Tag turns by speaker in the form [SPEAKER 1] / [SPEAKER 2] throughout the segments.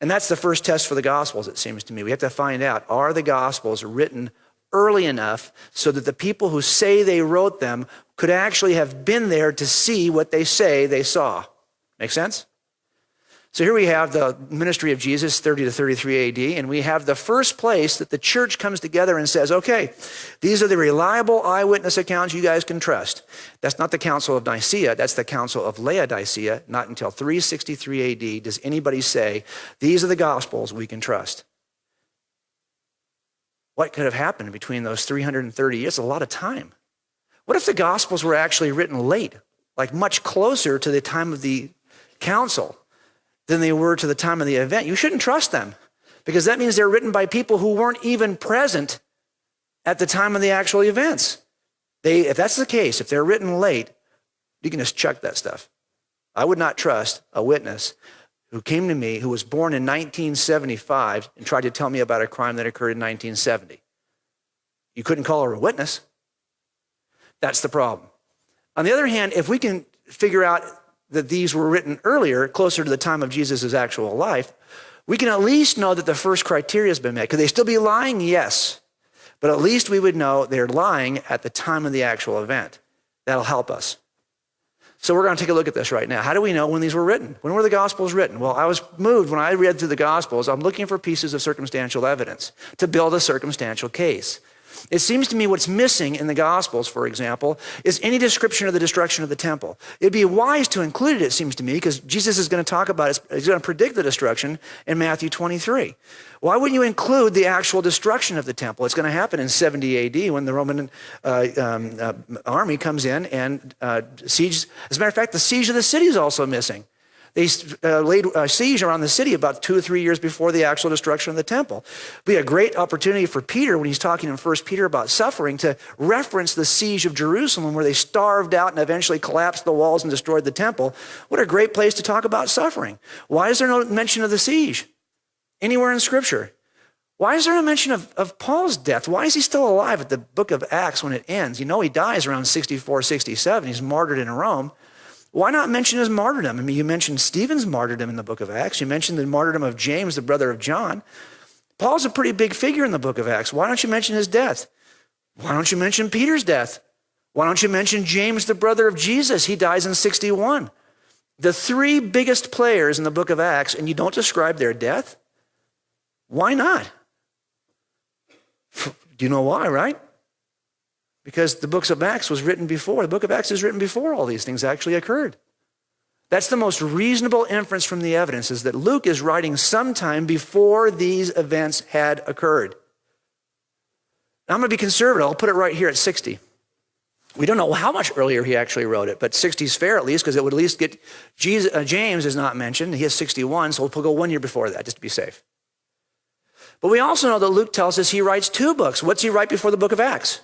[SPEAKER 1] And that's the first test for the Gospels, it seems to me. We have to find out, are the Gospels written early enough so that the people who say they wrote them could actually have been there to see what they say they saw? Make sense? So here we have the ministry of Jesus, 30 to 33 AD, and we have the first place that the church comes together and says, okay, these are the reliable eyewitness accounts you guys can trust. That's not the Council of Nicaea, that's the Council of Laodicea. Not until 363 AD does anybody say, these are the Gospels we can trust. What could have happened between those 330 years? A lot of time. What if the Gospels were actually written late, like much closer to the time of the council than they were to the time of the event? You shouldn't trust them, because that means they're written by people who weren't even present at the time of the actual events. If that's the case, if they're written late, you can just chuck that stuff. I would not trust a witness who came to me who was born in 1975 and tried to tell me about a crime that occurred in 1970. You couldn't call her a witness. That's the problem. On the other hand, if we can figure out that these were written earlier, closer to the time of Jesus' actual life, we can at least know that the first criteria has been met. Could they still be lying? Yes. But at least we would know they're lying at the time of the actual event. That'll help us. So we're going to take a look at this right now. How do we know when these were written? When were the Gospels written? Well, I was moved when I read through the Gospels. I'm looking for pieces of circumstantial evidence to build a circumstantial case. It seems to me what's missing in the Gospels, for example, is any description of the destruction of the temple. It'd be wise to include it, it seems to me, because Jesus is going to talk about it. He's going to predict the destruction in Matthew 23. Why wouldn't you include the actual destruction of the temple? It's going to happen in 70 AD when the Roman army comes in and sieges. As a matter of fact, the siege of the city is also missing. They laid a siege around the city about 2 or 3 years before the actual destruction of the temple. It'd be a great opportunity for Peter, when he's talking in 1 Peter about suffering, to reference the siege of Jerusalem, where they starved out and eventually collapsed the walls and destroyed the temple. What a great place to talk about suffering. Why is there no mention of the siege anywhere in Scripture? Why is there no mention of Paul's death? Why is he still alive at the book of Acts when it ends? You know he dies around 64, 67. He's martyred in Rome. Why not mention his martyrdom? I mean, you mentioned Stephen's martyrdom in the book of Acts. You mentioned the martyrdom of James, the brother of John. Paul's a pretty big figure in the book of Acts. Why don't you mention his death? Why don't you mention Peter's death? Why don't you mention James, the brother of Jesus? He dies in 61. The 3 biggest players in the book of Acts, and you don't describe their death? Why not? Do you know why, right? Because the book of Acts was written before. The book of Acts is written before all these things actually occurred. That's the most reasonable inference from the evidence, is that Luke is writing sometime before these events had occurred. Now, I'm going to be conservative. I'll put it right here at 60. We don't know how much earlier he actually wrote it, but 60 is fair at least, because it would at least get James is not mentioned. He has 61, so we'll go 1 year before that just to be safe. But we also know that Luke tells us he writes 2 books. What's he write before the book of Acts?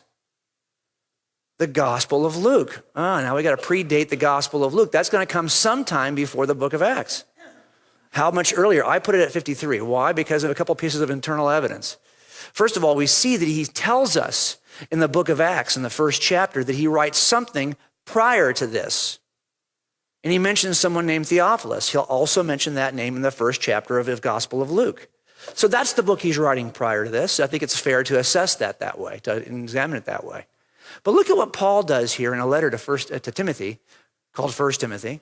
[SPEAKER 1] The Gospel of Luke. Now we got to predate the Gospel of Luke. That's going to come sometime before the book of Acts. How much earlier? I put it at 53. Why? Because of a couple pieces of internal evidence. First of all, we see that he tells us in the book of Acts, in the first chapter, that he writes something prior to this. And he mentions someone named Theophilus. He'll also mention that name in the first chapter of the Gospel of Luke. So that's the book he's writing prior to this. I think it's fair to assess that way, to examine it that way. But look at what Paul does here in a letter to Timothy, called 1 Timothy.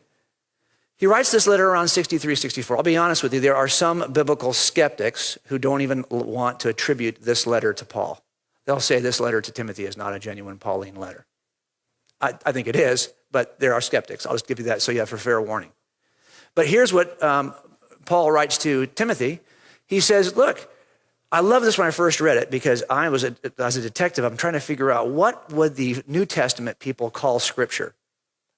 [SPEAKER 1] He writes this letter around 63, 64. I'll be honest with you, there are some biblical skeptics who don't even want to attribute this letter to Paul. They'll say this letter to Timothy is not a genuine Pauline letter. I think it is, but there are skeptics. I'll just give you that so you have for fair warning. But here's what Paul writes to Timothy. He says, look, I love this when I first read it, because as a detective, I'm trying to figure out what would the New Testament people call Scripture.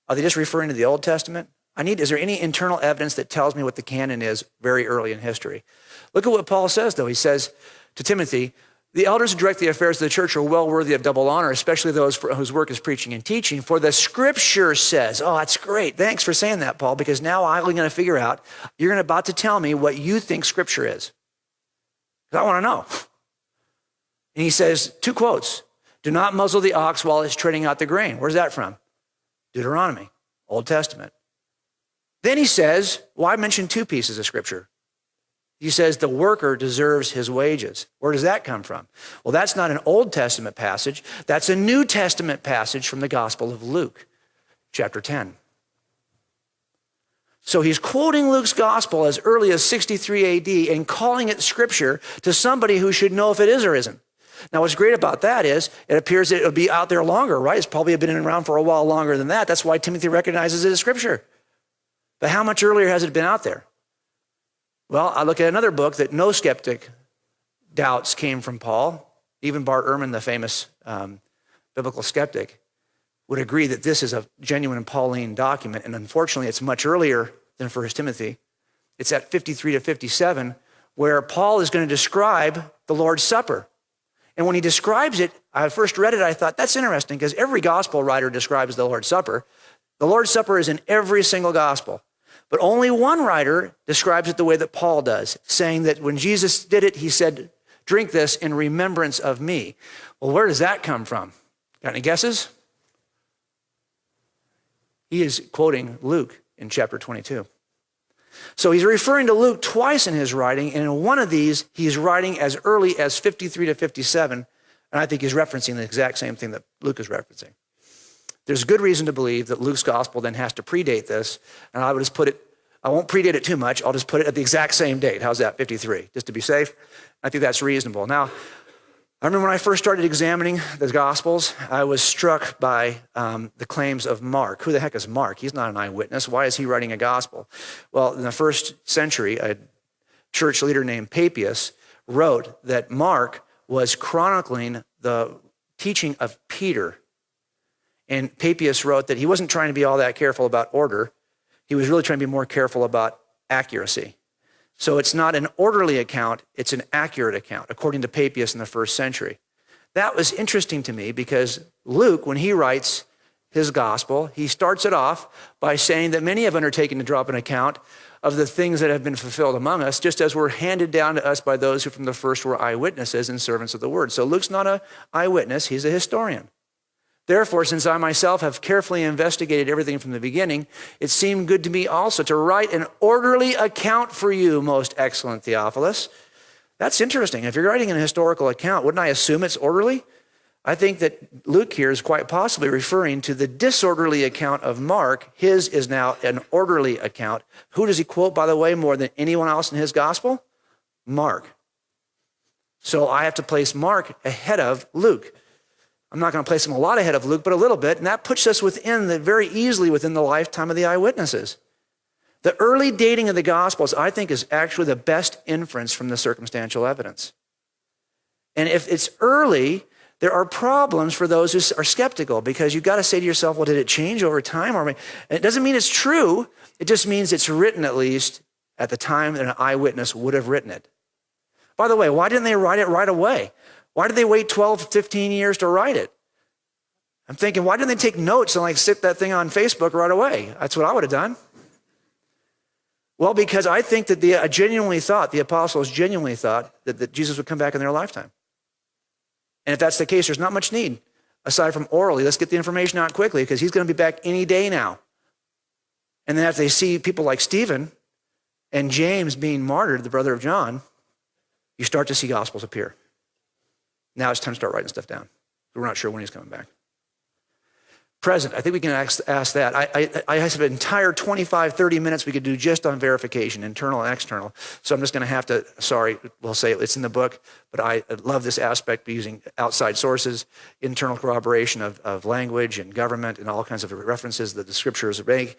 [SPEAKER 1] Are they just referring to the Old Testament? Is there any internal evidence that tells me what the canon is very early in history? Look at what Paul says, though. He says to Timothy, the elders who direct the affairs of the church are well worthy of double honor, especially those whose work is preaching and teaching. For the Scripture says, oh, that's great. Thanks for saying that, Paul, because now I'm going to figure out, you're about to tell me what you think Scripture is. Because I want to know. And he says, 2 quotes. Do not muzzle the ox while it's treading out the grain. Where's that from? Deuteronomy, Old Testament. Then he says, well, I mentioned 2 pieces of Scripture. He says the worker deserves his wages. Where does that come from? Well, that's not an Old Testament passage. That's a New Testament passage from the Gospel of Luke, chapter 10. So he's quoting Luke's gospel as early as 63 AD and calling it scripture to somebody who should know if it is or isn't. Now, what's great about that is it appears that it'll be out there longer, right? It's probably been around for a while longer than that. That's why Timothy recognizes it as scripture. But how much earlier has it been out there? Well, I look at another book that no skeptic doubts came from Paul. Even Bart Ehrman, the famous biblical skeptic, would agree that this is a genuine Pauline document. And unfortunately, it's much earlier than 1 Timothy. It's at 53 to 57, where Paul is going to describe the Lord's Supper. And when he describes it, I first read it, I thought, that's interesting, because every gospel writer describes the Lord's Supper. The Lord's Supper is in every single gospel. But only one writer describes it the way that Paul does, saying that when Jesus did it, he said, drink this in remembrance of me. Well, where does that come from? Got any guesses? He is quoting Luke in chapter 22. So he's referring to Luke twice in his writing, and in one of these, he's writing as early as 53 to 57, and I think he's referencing the exact same thing that Luke is referencing. There's good reason to believe that Luke's gospel then has to predate this, and I would just put it, I won't predate it too much, I'll just put it at the exact same date. How's that, 53? Just to be safe. I think that's reasonable. Now, I remember when I first started examining the Gospels, I was struck by the claims of Mark. Who the heck is Mark? He's not an eyewitness. Why is he writing a gospel? Well, in the first century, a church leader named Papias wrote that Mark was chronicling the teaching of Peter. And Papias wrote that he wasn't trying to be all that careful about order. He was really trying to be more careful about accuracy. So it's not an orderly account, it's an accurate account, according to Papias in the first century. That was interesting to me because Luke, when he writes his gospel, he starts it off by saying that many have undertaken to draw up an account of the things that have been fulfilled among us, just as were handed down to us by those who from the first were eyewitnesses and servants of the word. So Luke's not an eyewitness, he's a historian. Therefore, since I myself have carefully investigated everything from the beginning, it seemed good to me also to write an orderly account for you, most excellent Theophilus. That's interesting. If you're writing an historical account, wouldn't I assume it's orderly? I think that Luke here is quite possibly referring to the disorderly account of Mark. His is now an orderly account. Who does he quote, by the way, more than anyone else in his gospel? Mark. So I have to place Mark ahead of Luke. I'm not going to place him a lot ahead of Luke, but a little bit, and that puts us very easily within the lifetime of the eyewitnesses. The early dating of the Gospels, I think, is actually the best inference from the circumstantial evidence. And if it's early, there are problems for those who are skeptical, because you've got to say to yourself, well, did it change over time? And it doesn't mean it's true. It just means it's written at least at the time that an eyewitness would have written it. By the way, why didn't they write it right away? Why did they wait 12, 15 years to write it? I'm thinking, why didn't they take notes and stick that thing on Facebook right away? That's what I would have done. Well, because I think that the apostles genuinely thought that Jesus would come back in their lifetime. And if that's the case, there's not much need, aside from orally. Let's get the information out quickly, because he's going to be back any day now. And then after they see people like Stephen and James being martyred, the brother of John, you start to see gospels appear. Now it's time to start writing stuff down. We're not sure when he's coming back. Present, I think we can ask that. I have an entire 25, 30 minutes we could do just on verification, internal and external. So I'm just going to have to, we'll say it's in the book, but I love this aspect of using outside sources, internal corroboration of language and government and all kinds of references that the scriptures make.